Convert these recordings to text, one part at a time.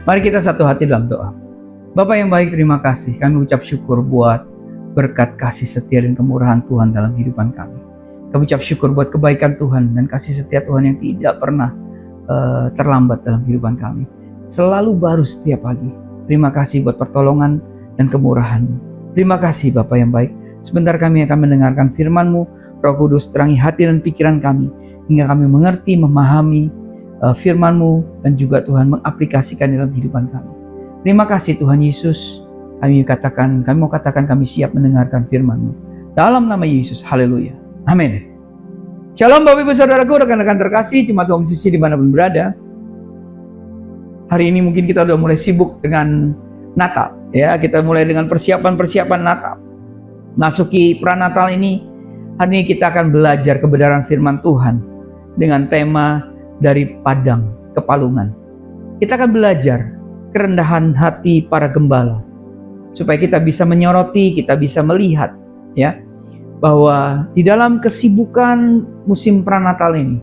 Mari kita satu hati dalam doa. Bapa yang baik, terima kasih. Kami ucap syukur buat berkat kasih setia dan kemurahan Tuhan dalam kehidupan kami. Kami ucap syukur buat kebaikan Tuhan dan kasih setia Tuhan yang tidak pernah terlambat dalam kehidupan kami. Selalu baru setiap pagi. Terima kasih buat pertolongan dan kemurahan-Mu. Terima kasih Bapa yang baik. Sebentar kami akan mendengarkan firman-Mu. Roh Kudus terangi hati dan pikiran kami, hingga kami mengerti, memahami firman-Mu, dan juga Tuhan mengaplikasikan dalam kehidupan kami. Terima kasih Tuhan Yesus. Kami mau katakan kami siap mendengarkan firman-Mu. Dalam nama Yesus, haleluya. Amin. Shalom Bapak Ibu Saudaraku, rekan-rekan terkasih, jemaat Tuhan Sisi dimanapun berada. Hari ini mungkin kita sudah mulai sibuk dengan Natal. Ya, kita mulai dengan persiapan Natal. Masuki pranatal ini, hari ini kita akan belajar kebenaran firman Tuhan dengan tema dari padang ke palungan. Kita akan belajar kerendahan hati para gembala, supaya kita bisa menyoroti, kita bisa melihat ya, bahwa di dalam kesibukan musim pranatal ini,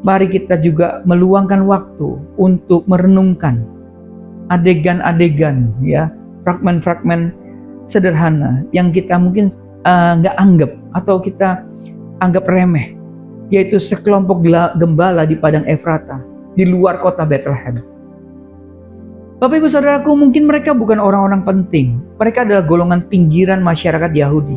mari kita juga meluangkan waktu untuk merenungkan adegan-adegan ya, fragmen-fragmen sederhana yang kita mungkin nggak anggap atau kita anggap remeh, yaitu sekelompok gembala di padang Efrata di luar kota Bethlehem. Bapak Ibu Saudaraku, mungkin mereka bukan orang-orang penting. Mereka adalah golongan pinggiran masyarakat Yahudi.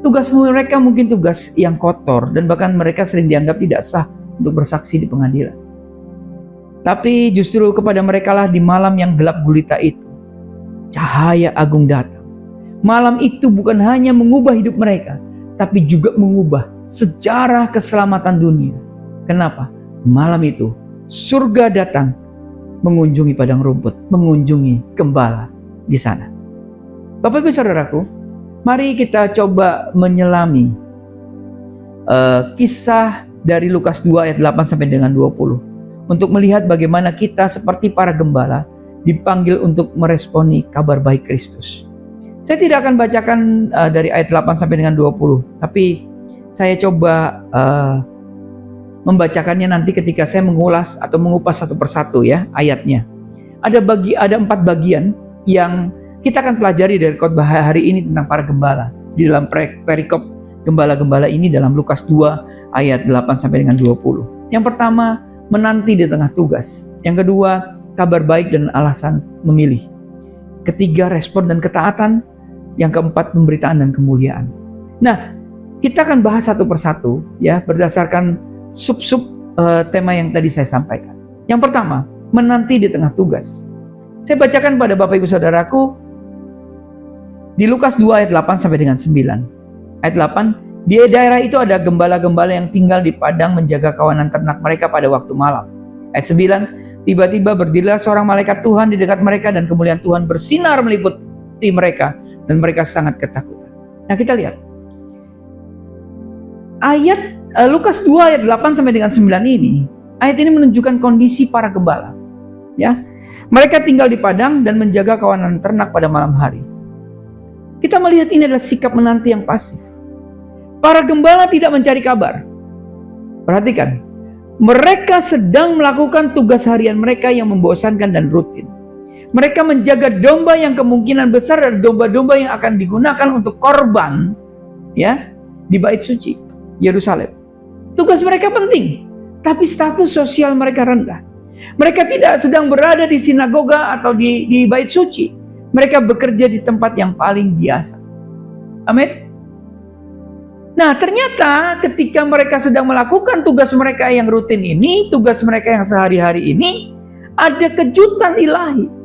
Tugas mereka mungkin tugas yang kotor, dan bahkan mereka sering dianggap tidak sah untuk bersaksi di pengadilan. Tapi justru kepada mereka lah di malam yang gelap gulita itu, cahaya agung datang. Malam itu bukan hanya mengubah hidup mereka, tapi juga mengubah sejarah keselamatan dunia. Kenapa? Malam itu surga datang mengunjungi padang rumput, mengunjungi gembala di sana. Bapak Ibu Saudaraku, mari kita coba menyelami kisah dari Lukas 2 ayat 8 sampai dengan 20 untuk melihat bagaimana kita seperti para gembala dipanggil untuk meresponi kabar baik Kristus. Saya tidak akan bacakan dari ayat 8 sampai dengan 20, tapi saya coba membacakannya nanti ketika saya mengulas atau mengupas satu persatu ya ayatnya. Ada 4 bagian yang kita akan pelajari dari khotbah hari ini tentang para gembala di dalam perikop gembala-gembala ini dalam Lukas 2 ayat 8 sampai dengan 20. Yang pertama, menanti di tengah tugas. Yang kedua, kabar baik dan alasan memilih. Ketiga, respon dan ketaatan. Yang keempat, pemberitaan dan kemuliaan. Nah, kita akan bahas satu persatu ya berdasarkan sub-sub tema yang tadi saya sampaikan. Yang pertama, menanti di tengah tugas. Saya bacakan pada Bapak Ibu Saudaraku di Lukas 2 ayat 8 sampai dengan 9. Ayat 8, di daerah itu ada gembala-gembala yang tinggal di padang menjaga kawanan ternak mereka pada waktu malam. Ayat 9, tiba-tiba berdirilah seorang malaikat Tuhan di dekat mereka dan kemuliaan Tuhan bersinar meliputi mereka dan mereka sangat ketakutan. Nah, kita lihat ayat Lukas 2 ayat 8 sampai dengan 9 ini. Ayat ini menunjukkan kondisi para gembala. Ya, mereka tinggal di padang dan menjaga kawanan ternak pada malam hari. Kita melihat ini adalah sikap menanti yang pasif. Para gembala tidak mencari kabar. Perhatikan, mereka sedang melakukan tugas harian mereka yang membosankan dan rutin. Mereka menjaga domba yang kemungkinan besar adalah domba-domba yang akan digunakan untuk korban ya di bait suci Yerusalem. Tugas mereka penting, tapi status sosial mereka rendah. Mereka tidak sedang berada di sinagoga atau di bait suci. Mereka bekerja di tempat yang paling biasa. Amin. Nah, ternyata ketika mereka sedang melakukan tugas mereka yang rutin ini, tugas mereka yang sehari-hari ini, ada kejutan ilahi.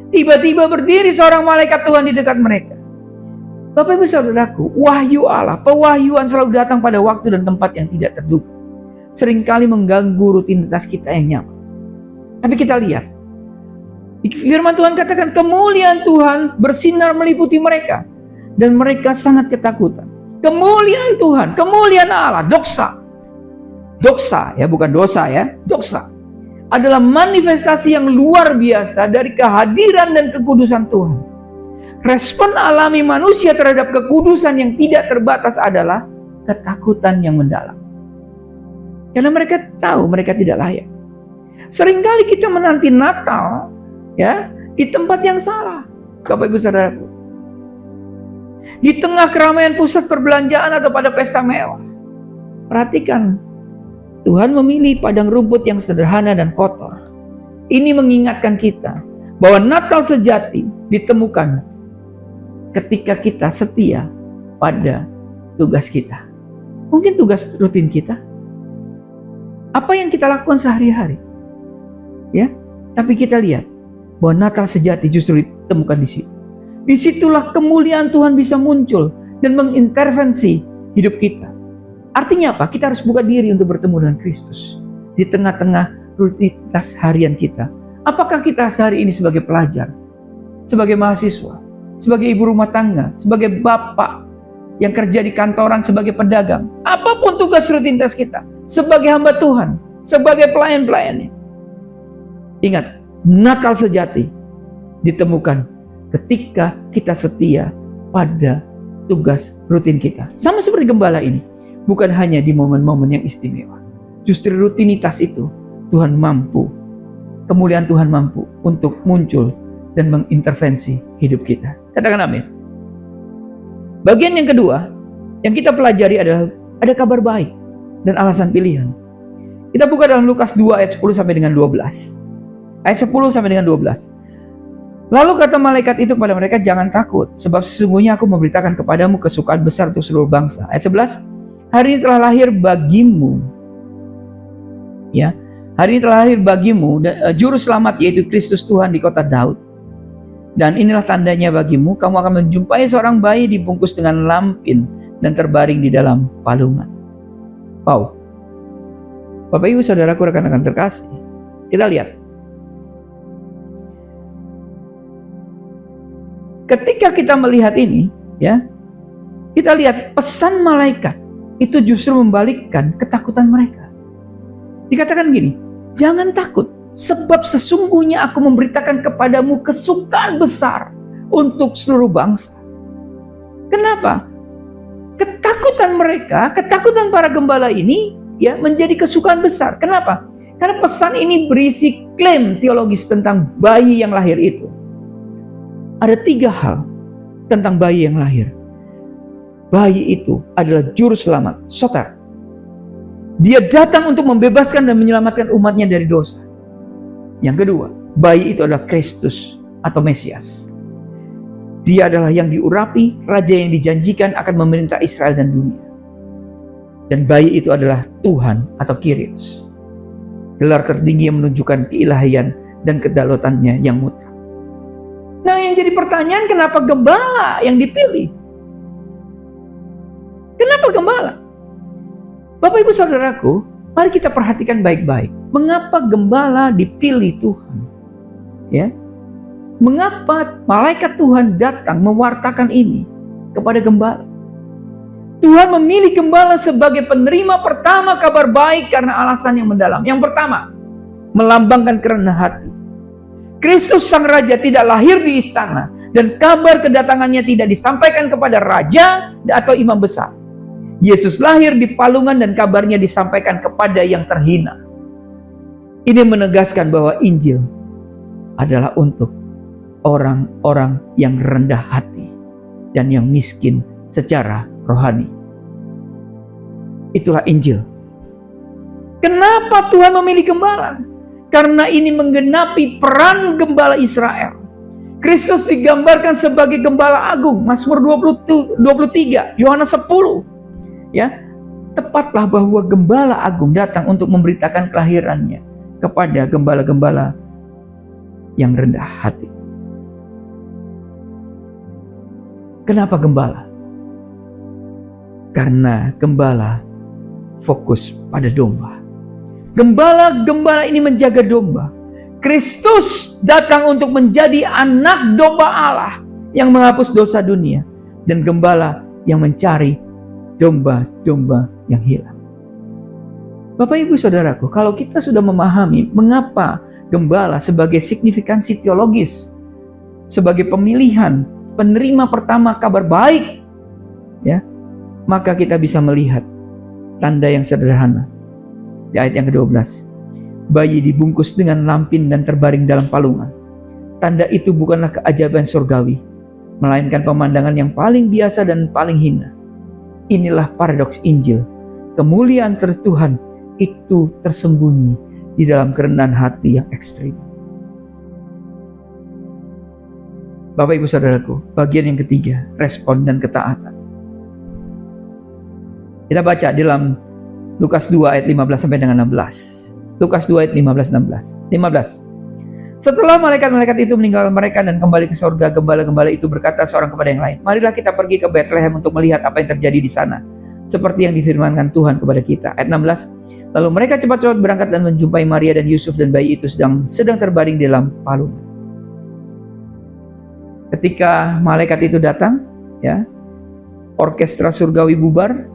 Tiba-tiba berdiri seorang malaikat Tuhan di dekat mereka. Bapak Ibu Saudaraku, wahyu Allah, pewahyuan selalu datang pada waktu dan tempat yang tidak terduga. Seringkali mengganggu rutinitas kita yang nyaman. Tapi kita lihat, firman Tuhan katakan kemuliaan Tuhan bersinar meliputi mereka. Dan mereka sangat ketakutan. Kemuliaan Tuhan, kemuliaan Allah, doksa. Doksa ya, bukan dosa ya, doksa. Adalah manifestasi yang luar biasa dari kehadiran dan kekudusan Tuhan. Respon alami manusia terhadap kekudusan yang tidak terbatas adalah ketakutan yang mendalam. Karena mereka tahu mereka tidak layak. Seringkali kita menanti Natal Ya, di tempat yang salah, Bapak Ibu Saudaraku. Di tengah keramaian pusat perbelanjaan atau pada pesta mewah. Perhatikan, Tuhan memilih padang rumput yang sederhana dan kotor. Ini mengingatkan kita bahwa Natal sejati ditemukan ketika kita setia pada tugas kita. Mungkin tugas rutin kita. Apa yang kita lakukan sehari-hari. Ya, tapi kita lihat bahwa Natal sejati justru ditemukan di situ. Disitulah kemuliaan Tuhan bisa muncul dan mengintervensi hidup kita. Artinya apa? Kita harus buka diri untuk bertemu dengan Kristus di tengah-tengah rutinitas harian kita. Apakah kita sehari ini sebagai pelajar, sebagai mahasiswa, sebagai ibu rumah tangga, sebagai bapak yang kerja di kantoran, sebagai pedagang, apapun tugas rutinitas kita, sebagai hamba Tuhan, sebagai pelayan-pelayannya. Ingat, Natal sejati ditemukan ketika kita setia pada tugas rutin kita. Sama seperti gembala ini, bukan hanya di momen-momen yang istimewa. Justru rutinitas itu Tuhan mampu, kemuliaan Tuhan mampu untuk muncul dan mengintervensi hidup kita. Katakan amin. Bagian yang kedua yang kita pelajari adalah ada kabar baik dan alasan pilihan. Kita buka dalam Lukas 2 ayat 10 sampai dengan 12. Ayat 10 sampai dengan 12. Lalu kata malaikat itu kepada mereka, jangan takut, sebab sesungguhnya aku memberitakan kepadamu kesukaan besar untuk seluruh bangsa. Ayat 11, hari ini telah lahir bagimu, ya, hari ini telah lahir bagimu juru selamat, yaitu Kristus Tuhan di kota Daud. Dan inilah tandanya bagimu, kamu akan menjumpai seorang bayi dibungkus dengan lampin dan terbaring di dalam palungan. Wow. Bapak Ibu Saudaraku, rekan-rekan terkasih, kita lihat. Ketika kita melihat ini, ya, kita lihat pesan malaikat itu justru membalikkan ketakutan mereka. Dikatakan gini, jangan takut, sebab sesungguhnya aku memberitakan kepadamu kesukaan besar untuk seluruh bangsa. Kenapa? Ketakutan mereka, ketakutan para gembala ini, ya, menjadi kesukaan besar. Kenapa? Karena pesan ini berisi klaim teologis tentang bayi yang lahir itu. Ada 3 hal tentang bayi yang lahir. Bayi itu adalah juru selamat, Soter. Dia datang untuk membebaskan dan menyelamatkan umatnya dari dosa. Yang kedua, bayi itu adalah Kristus atau Mesias. Dia adalah yang diurapi, raja yang dijanjikan akan memerintah Israel dan dunia. Dan bayi itu adalah Tuhan atau Kyrios. Gelar tertinggi yang menunjukkan keilahian dan kedaulatannya yang mutlak. Nah, yang jadi pertanyaan, kenapa gembala yang dipilih? Kenapa gembala? Bapak Ibu Saudaraku, mari kita perhatikan baik-baik. Mengapa gembala dipilih Tuhan? Ya, mengapa malaikat Tuhan datang mewartakan ini kepada gembala? Tuhan memilih gembala sebagai penerima pertama kabar baik karena alasan yang mendalam. Yang pertama, melambangkan kerendahan hati. Kristus Sang Raja tidak lahir di istana, dan kabar kedatangannya tidak disampaikan kepada raja atau imam besar. Yesus lahir di palungan dan kabarnya disampaikan kepada yang terhina. Ini menegaskan bahwa Injil adalah untuk orang-orang yang rendah hati dan yang miskin secara rohani. Itulah Injil. Kenapa Tuhan memilih gembala? Karena ini menggenapi peran gembala Israel. Kristus digambarkan sebagai gembala agung, Mazmur 23, Yohanes 10. Ya, tepatlah bahwa gembala agung datang untuk memberitakan kelahirannya kepada gembala-gembala yang rendah hati. Kenapa gembala? Karena gembala fokus pada domba. Gembala-gembala ini menjaga domba. Kristus datang untuk menjadi anak domba Allah yang menghapus dosa dunia, dan gembala yang mencari domba-domba yang hilang. Bapak Ibu Saudaraku, kalau kita sudah memahami mengapa gembala sebagai signifikansi teologis, sebagai pemilihan penerima pertama kabar baik, ya, maka kita bisa melihat tanda yang sederhana. Di ayat yang ke-12, bayi dibungkus dengan lampin dan terbaring dalam palungan. Tanda itu bukanlah keajaiban surgawi, melainkan pemandangan yang paling biasa dan paling hina. Inilah paradoks Injil. Kemuliaan Tuhan itu tersembunyi di dalam kerendahan hati yang ekstrim. Bapak Ibu Saudaraku, bagian yang ketiga, respon dan ketaatan. Kita baca di dalam Lukas 2 ayat 15 sampai dengan 16. Lukas 2 ayat 15. Setelah malaikat-malaikat itu meninggalkan mereka dan kembali ke surga, gembala-gembala itu berkata seorang kepada yang lain, "Marilah kita pergi ke Betlehem untuk melihat apa yang terjadi di sana, seperti yang difirmankan Tuhan kepada kita." Ayat 16. Lalu mereka cepat-cepat berangkat dan menjumpai Maria dan Yusuf, dan bayi itu sedang terbaring di dalam palungan. Ketika malaikat itu datang, ya, orkestra surgawi bubar.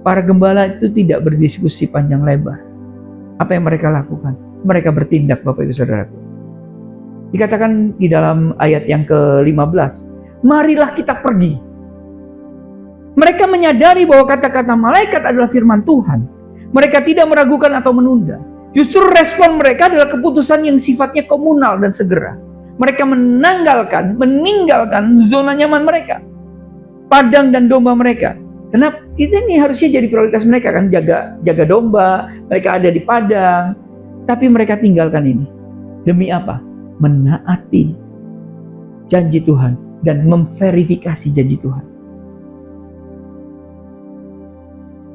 Para gembala itu tidak berdiskusi panjang lebar. Apa yang mereka lakukan? Mereka bertindak, Bapak Ibu Saudaraku. Dikatakan di dalam ayat yang ke-15, marilah kita pergi. Mereka menyadari bahwa kata-kata malaikat adalah firman Tuhan. Mereka tidak meragukan atau menunda. Justru respon mereka adalah keputusan yang sifatnya komunal dan segera. Mereka meninggalkan zona nyaman mereka, padang dan domba mereka. Kenapa? Ini harusnya jadi prioritas mereka kan, jaga domba, mereka ada di padang, tapi mereka tinggalkan ini. Demi apa? Menaati janji Tuhan dan memverifikasi janji Tuhan.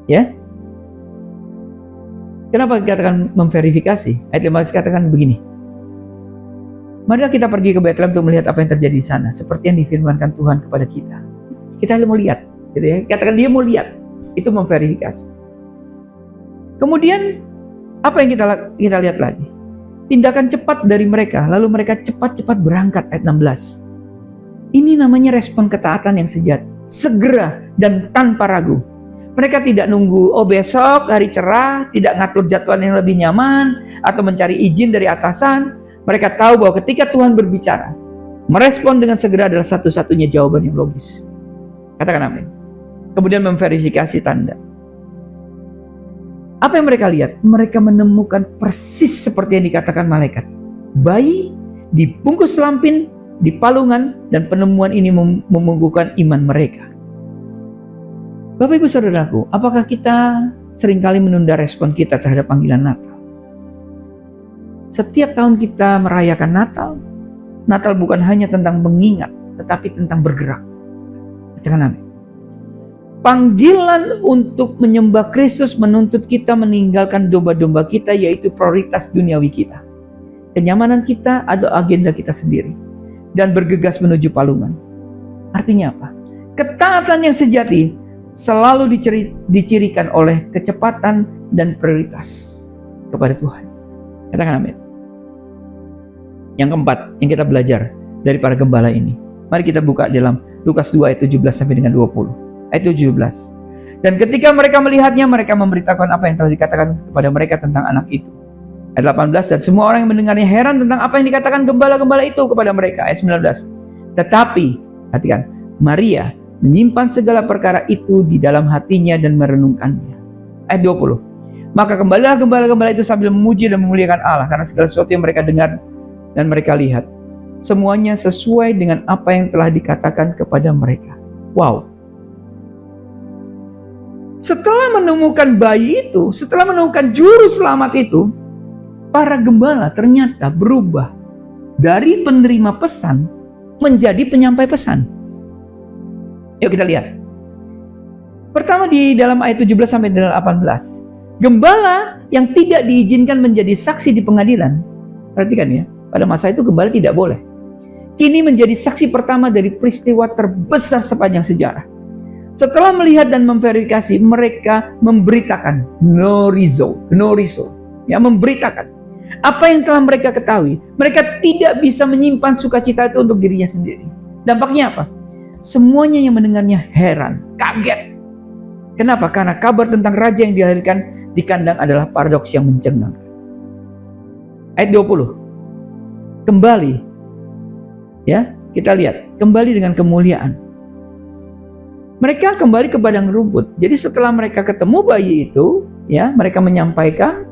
Ya? Kenapa dikatakan memverifikasi? Ayat 15 katakan begini. Marilah kita pergi ke Betlehem untuk melihat apa yang terjadi di sana, seperti yang difirmankan Tuhan kepada kita. Kita mau lihat. Gitu ya. Katakan dia mau lihat, itu memverifikasi. Kemudian apa yang kita lihat lagi? Tindakan cepat dari mereka, lalu mereka cepat-cepat berangkat. Ayat 16. Ini namanya respon ketaatan yang sejati, segera dan tanpa ragu. Mereka tidak nunggu, besok hari cerah, tidak ngatur jadwal yang lebih nyaman atau mencari izin dari atasan. Mereka tahu bahwa ketika Tuhan berbicara, merespon dengan segera adalah satu-satunya jawaban yang logis. Katakan amin. Kemudian memverifikasi tanda. Apa yang mereka lihat? Mereka menemukan persis seperti yang dikatakan malaikat. Bayi dibungkus lampin di palungan, dan penemuan ini menumbuhkan iman mereka. Bapak Ibu Saudaraku, apakah kita seringkali menunda respon kita terhadap panggilan Natal? Setiap tahun kita merayakan Natal. Natal bukan hanya tentang mengingat, tetapi tentang bergerak. Katakan amin. Panggilan untuk menyembah Kristus menuntut kita meninggalkan domba-domba kita, yaitu prioritas duniawi kita, kenyamanan kita atau agenda kita sendiri, dan bergegas menuju palungan. Artinya apa? Ketaatan yang sejati selalu dicirikan oleh kecepatan dan prioritas kepada Tuhan. Katakan amin. Yang keempat yang kita belajar dari para gembala ini, mari kita buka dalam Lukas 2 ayat 17 sampai dengan 20. Ayat 17. Dan ketika mereka melihatnya, mereka memberitakan apa yang telah dikatakan kepada mereka tentang anak itu. Ayat 18. Dan semua orang yang mendengarnya heran tentang apa yang dikatakan gembala-gembala itu kepada mereka. Ayat 19. Tetapi, perhatikan, Maria menyimpan segala perkara itu di dalam hatinya dan merenungkannya. Ayat 20. Maka kembalilah gembala-gembala itu sambil memuji dan memuliakan Allah karena segala sesuatu yang mereka dengar dan mereka lihat, semuanya sesuai dengan apa yang telah dikatakan kepada mereka. Wow. Setelah menemukan bayi itu, setelah menemukan juru selamat itu, para gembala ternyata berubah dari penerima pesan menjadi penyampai pesan. Yuk kita lihat. Pertama di dalam ayat 17 sampai dengan 18. Gembala yang tidak diizinkan menjadi saksi di pengadilan. Perhatikan ya, pada masa itu gembala tidak boleh. Kini menjadi saksi pertama dari peristiwa terbesar sepanjang sejarah. Setelah melihat dan memverifikasi, mereka memberitakan, gnorizo, ya, memberitakan apa yang telah mereka ketahui. Mereka tidak bisa menyimpan sukacita itu untuk dirinya sendiri. Dampaknya apa? Semuanya yang mendengarnya heran, kaget. Kenapa? Karena kabar tentang raja yang dilahirkan di kandang adalah paradoks yang mencengangkan. Ayat 20. Kembali, ya, kita lihat, kembali dengan kemuliaan. Mereka kembali ke padang rumput. Jadi setelah mereka ketemu bayi itu, ya, mereka menyampaikan,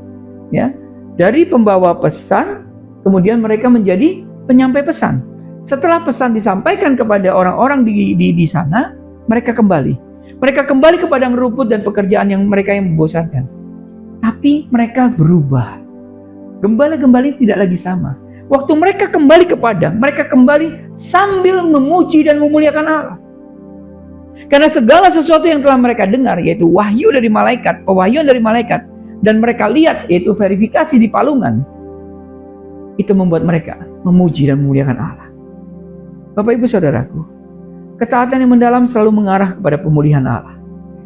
ya, dari pembawa pesan, kemudian mereka menjadi penyampai pesan. Setelah pesan disampaikan kepada orang-orang di sana, mereka kembali. Mereka kembali ke padang rumput dan pekerjaan yang mereka yang membosankan. Tapi mereka berubah. Gembala-gembala tidak lagi sama. Waktu mereka kembali ke padang, mereka kembali sambil memuji dan memuliakan Allah. Karena segala sesuatu yang telah mereka dengar, yaitu wahyu dari malaikat, pewahyuan dari malaikat, dan mereka lihat, yaitu verifikasi di palungan, itu membuat mereka memuji dan memuliakan Allah. Bapak Ibu Saudaraku, ketaatan yang mendalam selalu mengarah kepada pemulihan Allah.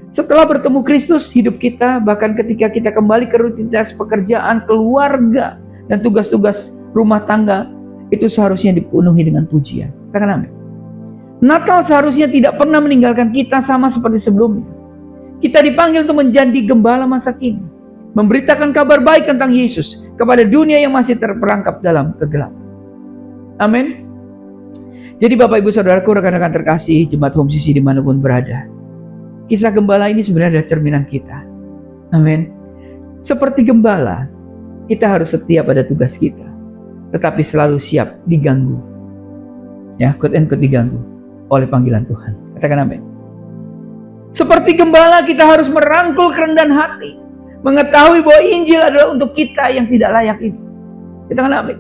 Setelah bertemu Kristus, hidup kita, bahkan ketika kita kembali ke rutinitas pekerjaan, keluarga, dan tugas-tugas rumah tangga, itu seharusnya dipenuhi dengan pujian. Katakan amin. Natal seharusnya tidak pernah meninggalkan kita sama seperti sebelumnya. Kita dipanggil untuk menjadi gembala masa kini, memberitakan kabar baik tentang Yesus kepada dunia yang masih terperangkap dalam kegelapan. Amin. Jadi Bapak Ibu Saudaraku, rekan-rekan terkasih, Jemaat Home Sisi dimanapun berada, kisah gembala ini sebenarnya adalah cerminan kita. Amin. Seperti gembala, kita harus setia pada tugas kita, tetapi selalu siap diganggu. Ya, quote and quote, diganggu oleh panggilan Tuhan. Katakan amin. Seperti gembala, kita harus merangkul kerendahan hati, mengetahui bahwa Injil adalah untuk kita yang tidak layak ini. Katakan amin.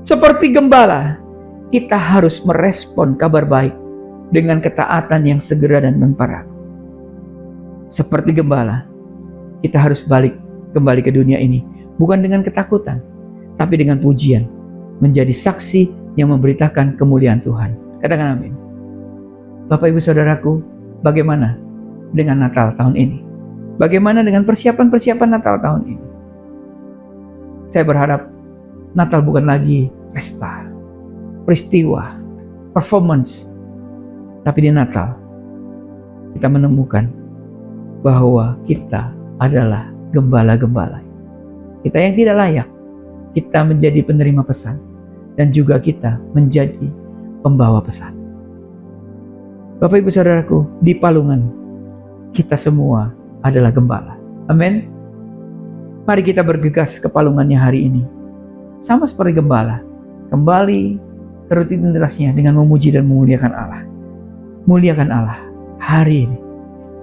Seperti gembala, kita harus merespon kabar baik dengan ketaatan yang segera dan tanpa ragu. Seperti gembala, kita harus kembali ke dunia ini, bukan dengan ketakutan, tapi dengan pujian, menjadi saksi yang memberitakan kemuliaan Tuhan. Katakan amin. Bapak Ibu Saudaraku, bagaimana dengan Natal tahun ini? Bagaimana dengan persiapan-persiapan Natal tahun ini? Saya berharap Natal bukan lagi pesta, peristiwa, performance, tapi di Natal kita menemukan bahwa kita adalah gembala-gembala. Kita yang tidak layak, kita menjadi penerima pesan, dan juga kita menjadi pembawa pesan. Bapak Ibu Saudaraku, di palungan kita semua adalah gembala. Amin. Mari kita bergegas ke palungannya hari ini, sama seperti gembala, kembali ke rutinitasnya dengan memuji dan memuliakan Allah. Muliakan Allah hari ini.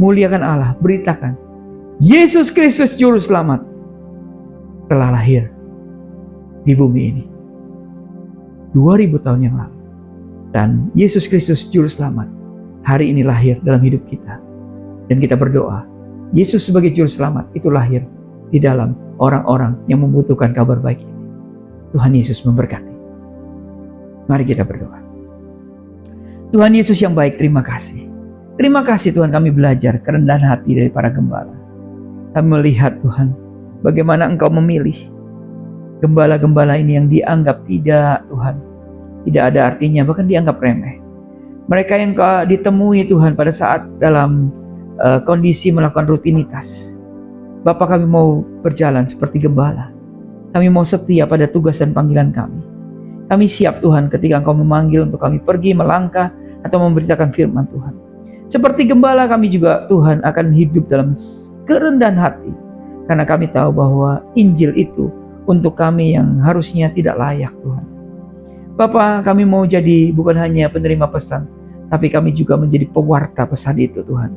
Muliakan Allah, beritakan Yesus Kristus Juru Selamat telah lahir di bumi ini 2000 tahun yang lalu. Dan Yesus Kristus Juru Selamat hari ini lahir dalam hidup kita. Dan kita berdoa, Yesus sebagai Juru Selamat itu lahir di dalam orang-orang yang membutuhkan kabar baik ini. Tuhan Yesus memberkati. Mari kita berdoa. Tuhan Yesus yang baik, terima kasih. Terima kasih Tuhan, kami belajar kerendahan hati dari para gembala. Kami melihat Tuhan, bagaimana Engkau memilih gembala-gembala ini yang dianggap tidak ada artinya, bahkan dianggap remeh. Mereka yang ditemui Tuhan pada saat dalam kondisi melakukan rutinitas. Bapak, kami mau berjalan seperti gembala. Kami mau setia pada tugas dan panggilan kami. Kami siap Tuhan ketika Engkau memanggil untuk kami pergi melangkah atau memberitakan firman Tuhan. Seperti gembala, kami juga Tuhan akan hidup dalam kerendahan hati, karena kami tahu bahwa Injil itu untuk kami yang harusnya tidak layak Tuhan. Bapa, kami mau jadi bukan hanya penerima pesan, tapi kami juga menjadi pewarta pesan itu Tuhan.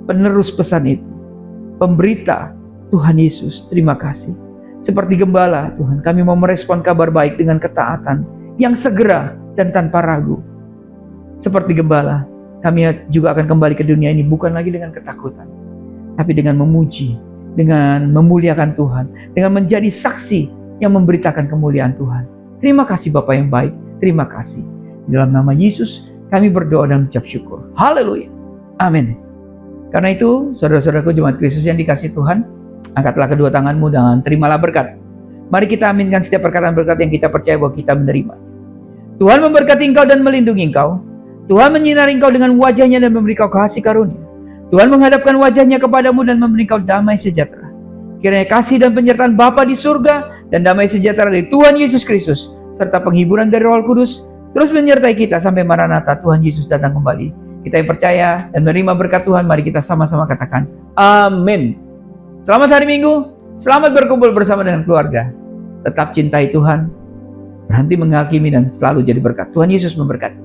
Penerus pesan itu, pemberita Tuhan Yesus. Terima kasih. Seperti gembala Tuhan, kami mau merespon kabar baik dengan ketaatan yang segera dan tanpa ragu. Seperti gembala, kami juga akan kembali ke dunia ini bukan lagi dengan ketakutan, tapi dengan memuji, dengan memuliakan Tuhan, dengan menjadi saksi yang memberitakan kemuliaan Tuhan. Terima kasih Bapa yang baik, terima kasih. Dalam nama Yesus kami berdoa dan mengucap syukur. Haleluya. Amin. Karena itu, saudara-saudaraku jemaat Kristus yang dikasihi Tuhan, angkatlah kedua tanganmu dan terimalah berkat. Mari kita aminkan setiap perkataan berkat yang kita percaya bahwa kita menerima. Tuhan memberkati engkau dan melindungi engkau. Tuhan menyinari engkau dengan wajahnya dan memberi kau kasih karunia. Tuhan menghadapkan wajahnya kepadamu dan memberi kau damai sejahtera. Kiranya kasih dan penyertaan Bapa di surga dan damai sejahtera dari Tuhan Yesus Kristus serta penghiburan dari Roh Kudus terus menyertai kita sampai Maranatha Tuhan Yesus datang kembali. Kita yang percaya dan menerima berkat Tuhan, mari kita sama-sama katakan amin. Selamat hari Minggu, selamat berkumpul bersama dengan keluarga. Tetap cintai Tuhan, berhenti menghakimi dan selalu jadi berkat. Tuhan Yesus memberkati.